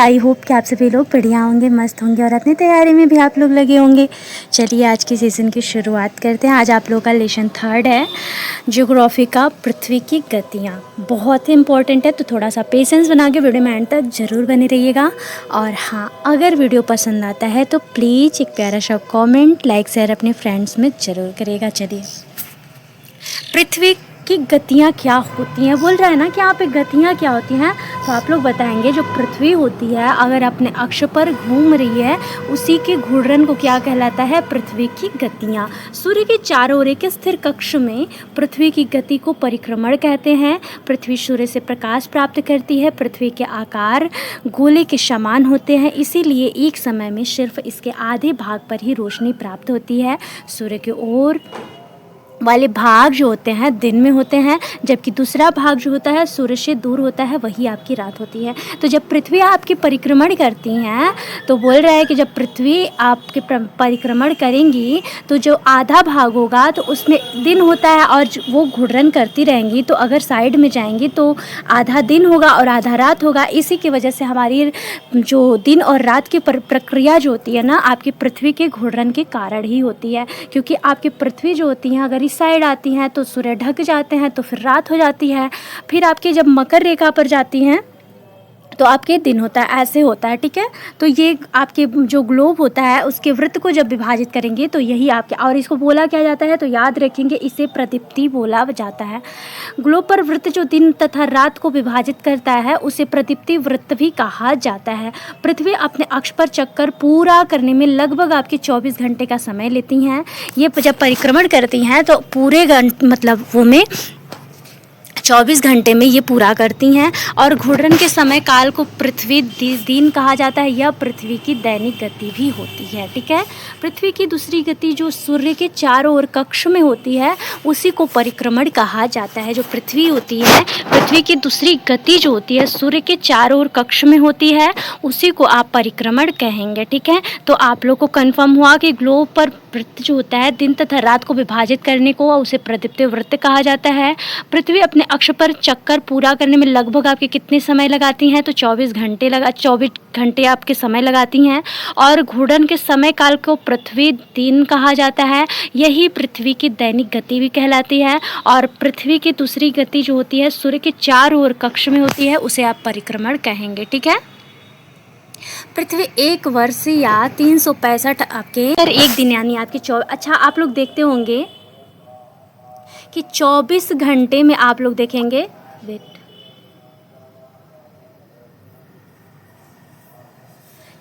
I hope कि आप सभी लोग बढ़िया होंगे, मस्त होंगे और अपनी तैयारी में भी आप लोग लगे होंगे। चलिए आज के सेशन की शुरुआत करते हैं। आज आप लोगों का लेसन 3 है ज्योग्राफी का, पृथ्वी की गतियाँ। बहुत ही इंपॉर्टेंट है, तो थोड़ा सा पेशेंस बना के वीडियो में एंड तक ज़रूर बने रहिएगा। और हाँ, अगर वीडियो पसंद आता है तो प्लीज़ एक प्यारा सा कॉमेंट, लाइक, शेयर अपने फ्रेंड्स में ज़रूर करिएगा। चलिए, पृथ्वी की गतियाँ क्या होती हैं, बोल रहा है ना कि यहाँ पे गतियाँ क्या होती हैं, तो आप लोग बताएंगे। जो पृथ्वी होती है अगर अपने अक्ष पर घूम रही है, उसी के घूर्णन को क्या कहलाता है? पृथ्वी की गतियाँ। सूर्य के चारों ओर एक स्थिर कक्ष में पृथ्वी की गति को परिक्रमण कहते हैं। पृथ्वी सूर्य से प्रकाश प्राप्त करती है। पृथ्वी के आकार गोले के समान होते हैं, इसीलिए एक समय में सिर्फ इसके आधे भाग पर ही रोशनी प्राप्त होती है। सूर्य की ओर वाले भाग जो होते हैं दिन में होते हैं, जबकि दूसरा भाग जो होता है सूर्य से दूर होता है, वही आपकी रात होती है। तो जब पृथ्वी आपकी परिक्रमण करती हैं, तो बोल रहा है कि जब पृथ्वी आपके परिक्रमण करेंगी तो जो आधा भाग होगा तो उसमें दिन होता है और वो घूर्णन करती रहेंगी। तो अगर साइड में जाएंगी तो आधा दिन होगा और आधा रात होगा। इसी की वजह से हमारी जो दिन और रात की प्रक्रिया जो होती है ना, आपकी पृथ्वी के घूर्णन के कारण ही होती है। क्योंकि आपकी पृथ्वी जो होती है अगर साइड आती हैं तो सूर्य ढक जाते हैं, तो फिर रात हो जाती है। फिर आपके जब मकर रेखा पर जाती हैं तो आपके दिन होता है, ऐसे होता है, ठीक है। तो ये आपके जो ग्लोब होता है उसके वृत्त को जब विभाजित करेंगे तो यही आपके, और इसको बोला क्या जाता है तो याद रखेंगे, इसे प्रदीप्ति बोला जाता है। ग्लोब पर वृत्त जो दिन तथा रात को विभाजित करता है उसे प्रदीप्ति वृत्त भी कहा जाता है। पृथ्वी अपने अक्ष पर चक्कर पूरा करने में लगभग आपके 24 घंटे का समय लेती हैं। ये जब परिक्रमण करती हैं तो पूरे मतलब वो में 24 घंटे में ये पूरा करती हैं। और घूर्णन के समय काल को पृथ्वी दिन कहा जाता है। यह पृथ्वी की दैनिक गति भी होती है, ठीक है। पृथ्वी की दूसरी गति जो सूर्य के चारों ओर कक्ष में होती है उसी को परिक्रमण कहा जाता है। जो पृथ्वी होती है, पृथ्वी की दूसरी गति जो होती है सूर्य के चारों ओर कक्ष में होती है, उसी को आप परिक्रमण कहेंगे, ठीक है। तो आप लोग को कन्फर्म हुआ कि ग्लोब पर वृत्त जो होता है दिन तथा रात को विभाजित करने को उसे प्रदीप्ति वृत्त कहा जाता है। पृथ्वी अपने अक्ष पर चक्कर पूरा करने में लगभग आपके कितने समय लगाती हैं? तो 24 घंटे आपके समय लगाती हैं। और घूर्णन के समय काल को पृथ्वी दिन कहा जाता है। यही पृथ्वी की दैनिक गति भी कहलाती है। और पृथ्वी की दूसरी गति जो होती है सूर्य के चारों ओर कक्ष में होती है, उसे आप परिक्रमण कहेंगे, ठीक है। पृथ्वी एक वर्ष या 365 आपके एक दिन यानी आपके अच्छा, आप लोग देखते होंगे कि 24 घंटे में आप लोग देखेंगे, वेट,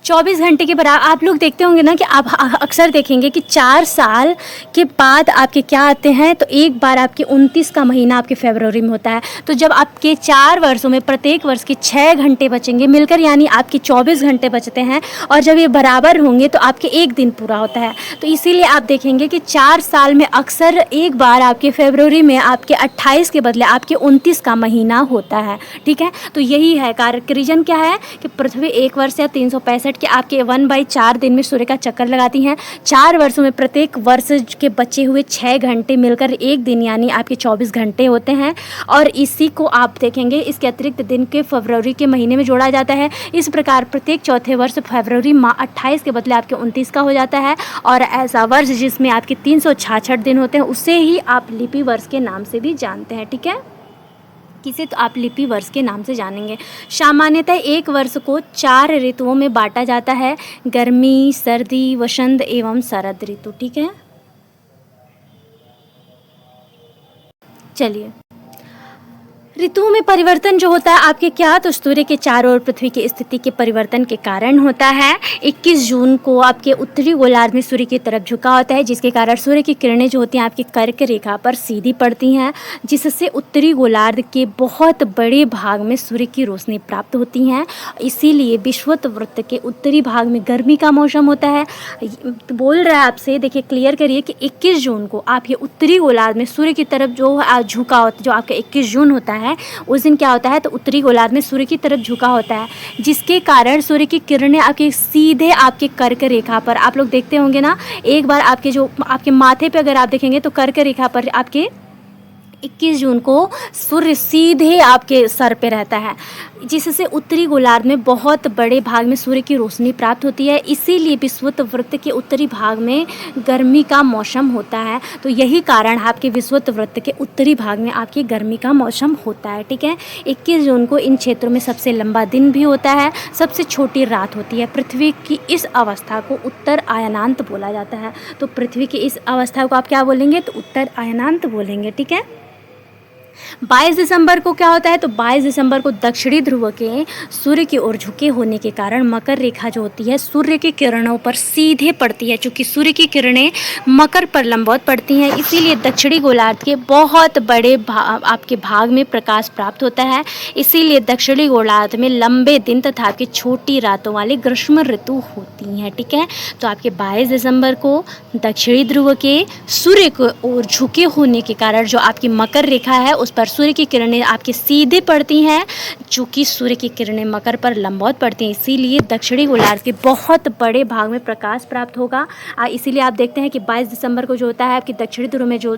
24 घंटे के बराबर आप लोग देखते होंगे ना कि आप अक्सर देखेंगे कि 4 साल के बाद आपके क्या आते हैं, तो एक बार आपके 29 का महीना आपके फरवरी में होता है। तो जब आपके 4 वर्षों में प्रत्येक वर्ष के 6 घंटे बचेंगे मिलकर, यानी आपके 24 घंटे बचते हैं, और जब ये बराबर होंगे तो आपके एक दिन पूरा होता है। तो इसीलिए आप देखेंगे कि 4 साल में अक्सर एक बार आपके फरवरी में आपके 28 के बदले आपके 29 का महीना होता है, ठीक है। तो यही है रीजन क्या है कि पृथ्वी एक वर्ष या 365 कि आपके 1/4 दिन में सूर्य का चक्कर लगाती हैं। 4 वर्षों में प्रत्येक वर्ष के बचे हुए 6 घंटे मिलकर एक दिन यानी आपके 24 घंटे होते हैं। और इसी को आप देखेंगे, इसके अतिरिक्त दिन के फरवरी के महीने में जोड़ा जाता है। इस प्रकार प्रत्येक चौथे वर्ष फरवरी 28 के बदले आपके 29 का हो जाता है। और ऐसा वर्ष जिसमें आपके 366 दिन होते हैं उसे ही आप लिपि वर्ष के नाम से भी जानते हैं, ठीक है। किसे? तो आप लिपि वर्ष के नाम से जानेंगे। सामान्यतः एक वर्ष को 4 ऋतुओं में बांटा जाता है: गर्मी, सर्दी, वसंत एवं शरद ऋतु, ठीक है। चलिए, ऋतुओं में परिवर्तन जो होता है आपके क्या, तो सूर्य के चारों ओर पृथ्वी की स्थिति के परिवर्तन के कारण होता है। 21 जून को आपके उत्तरी गोलार्ध में सूर्य की तरफ झुका होता है, जिसके कारण सूर्य की किरणें जो होती हैं आपकी कर्क रेखा पर सीधी पड़ती हैं, जिससे उत्तरी गोलार्ध के बहुत बड़े भाग में सूर्य की रोशनी प्राप्त होती हैं। इसीलिए विषुवत वृत्त के उत्तरी भाग में गर्मी का मौसम होता है। बोल रहा है आपसे, देखिए क्लियर करिए कि 21 जून को आप ये उत्तरी गोलार्ध में सूर्य की तरफ जो झुका होता, जो आपका 21 जून होता है, उस दिन क्या होता है, तो उत्तरी गोलार्ध में सूर्य की तरफ झुका होता है, जिसके कारण सूर्य की किरणें आपके सीधे आपके कर्क रेखा पर, आप लोग देखते होंगे ना, एक बार आपके जो आपके माथे पे अगर आप देखेंगे तो कर्क रेखा पर आपके 21 जून को सूर्य सीधे आपके सर पे रहता है, जिससे उत्तरी गोलार्ध में बहुत बड़े भाग में सूर्य की रोशनी प्राप्त होती है। इसीलिए विषुवत वृत्त के उत्तरी भाग में गर्मी का मौसम होता है। तो यही कारण आपके विषुवत वृत्त के उत्तरी भाग में आपकी गर्मी का मौसम होता है। ठीक है, 21 जून को इन क्षेत्रों में सबसे लंबा दिन भी होता है, सबसे छोटी रात होती है। पृथ्वी की इस अवस्था को उत्तर अयनांत बोला जाता है। तो पृथ्वी की इस अवस्था को आप क्या बोलेंगे? तो उत्तर अयनांत बोलेंगे। ठीक है, 22 दिसंबर को क्या होता है? तो 22 दिसंबर को दक्षिणी ध्रुव के सूर्य की ओर झुके होने के कारण मकर रेखा जो होती है सूर्य की किरणों पर सीधे पड़ती है। चूँकि सूर्य की किरणें मकर पर लंबवत पड़ती हैं, इसीलिए दक्षिणी गोलार्ध के बहुत बड़े आपके भाग में प्रकाश प्राप्त होता है। इसीलिए दक्षिणी गोलार्ध में लंबे दिन तथा आपकी छोटी रातों वाली ग्रीष्म ऋतु होती हैं। ठीक है, तो आपके 22 दिसंबर को दक्षिणी ध्रुव के सूर्य की ओर झुके होने के कारण जो आपकी मकर रेखा है उस पर सूर्य की किरणें आपके सीधे पड़ती हैं। चूँकि सूर्य की किरणें मकर पर लंबवत पड़ती हैं, इसीलिए दक्षिणी गोलार्ध के बहुत बड़े भाग में प्रकाश प्राप्त होगा। इसीलिए आप देखते हैं कि 22 दिसंबर को जो होता है आपकी दक्षिणी ध्रुव में जो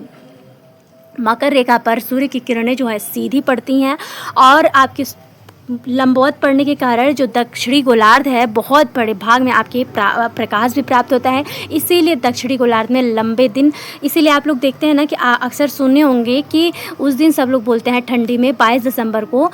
मकर रेखा पर सूर्य की किरणें जो है सीधी पड़ती हैं और आपकी लंबवत पड़ने के कारण जो दक्षिणी गोलार्ध है बहुत बड़े भाग में आपके प्रकाश भी प्राप्त होता है। इसीलिए दक्षिणी गोलार्ध में लंबे दिन, इसीलिए आप लोग देखते हैं ना कि अक्सर सुने होंगे कि उस दिन सब लोग बोलते हैं ठंडी में 22 दिसंबर को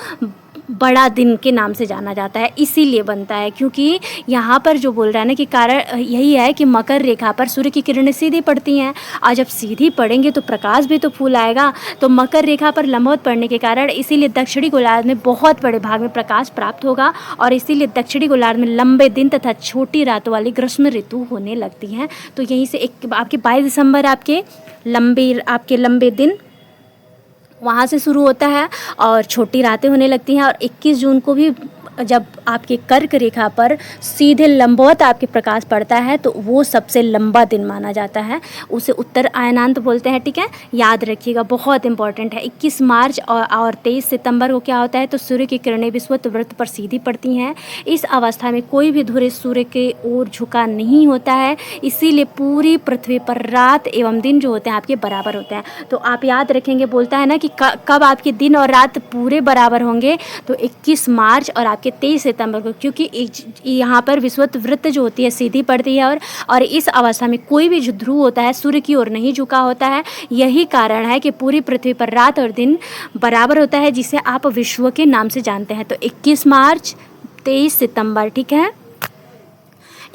बड़ा दिन के नाम से जाना जाता है। इसीलिए बनता है क्योंकि यहाँ पर जो बोल रहा है ना कि कारण यही है कि मकर रेखा पर सूर्य की किरणें सीधी पड़ती हैं और जब सीधी पड़ेंगे तो प्रकाश भी तो फूल आएगा। तो मकर रेखा पर लंबवत पड़ने के कारण इसीलिए दक्षिणी गोलार्ध में बहुत बड़े भाग में प्रकाश प्राप्त होगा और इसीलिए दक्षिणी गोलार्ध में लंबे दिन तथा छोटी रातों वाली ग्रीष्म ऋतु होने लगती हैं। तो यहीं से एक आपके 22 दिसंबर आपके लंबे दिन वहाँ से शुरू होता है और छोटी रातें होने लगती हैं। और 21 जून को भी जब आपके कर्क रेखा पर सीधे लंबवत आपके प्रकाश पड़ता है तो वो सबसे लंबा दिन माना जाता है, उसे उत्तर अयनांत बोलते हैं। ठीक है, याद रखिएगा, बहुत इंपॉर्टेंट है। 21 मार्च और 23 सितंबर को क्या होता है? तो सूर्य की किरणें विषुवत वृत्त पर सीधी पड़ती हैं। इस अवस्था में कोई भी धुरी सूर्य के ओर झुका नहीं होता है, इसीलिए पूरी पृथ्वी पर रात एवं दिन जो होते हैं आपके बराबर होते हैं। तो आप याद रखेंगे, बोलता है ना कि कब आपके दिन और रात पूरे बराबर होंगे? तो 21 मार्च और आपके 23 सितंबर को, क्योंकि यहाँ पर विषुवत वृत्त जो होती है सीधी पड़ती है और इस अवस्था में कोई भी जो ध्रुव होता है सूर्य की ओर नहीं झुका होता है। यही कारण है कि पूरी पृथ्वी पर रात और दिन बराबर होता है, जिसे आप विश्व के नाम से जानते हैं। तो 21 मार्च 23 सितंबर, ठीक है।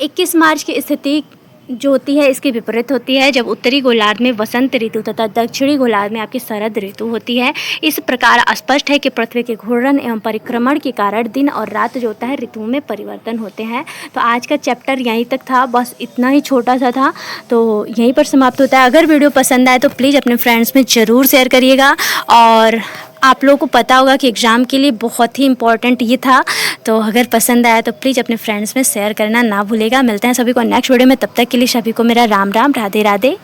21 मार्च की स्थिति जो होती है इसके विपरीत होती है जब उत्तरी गोलार्ध में वसंत ऋतु तथा दक्षिणी गोलार्ध में आपकी शरद ऋतु होती है। इस प्रकार स्पष्ट है कि पृथ्वी के घूर्णन एवं परिक्रमण के कारण दिन और रात जो होता है ऋतुओं में परिवर्तन होते हैं। तो आज का चैप्टर यहीं तक था, बस इतना ही छोटा सा था, तो यहीं पर समाप्त होता है। अगर वीडियो पसंद आए तो प्लीज़ अपने फ्रेंड्स में ज़रूर शेयर करिएगा। और आप लोगों को पता होगा कि एग्ज़ाम के लिए बहुत ही इम्पॉर्टेंट ये था, तो अगर पसंद आया तो प्लीज़ अपने फ्रेंड्स में शेयर करना ना भूलेगा। मिलते हैं सभी को नेक्स्ट वीडियो में, तब तक के लिए सभी को मेरा राम राम, राधे राधे।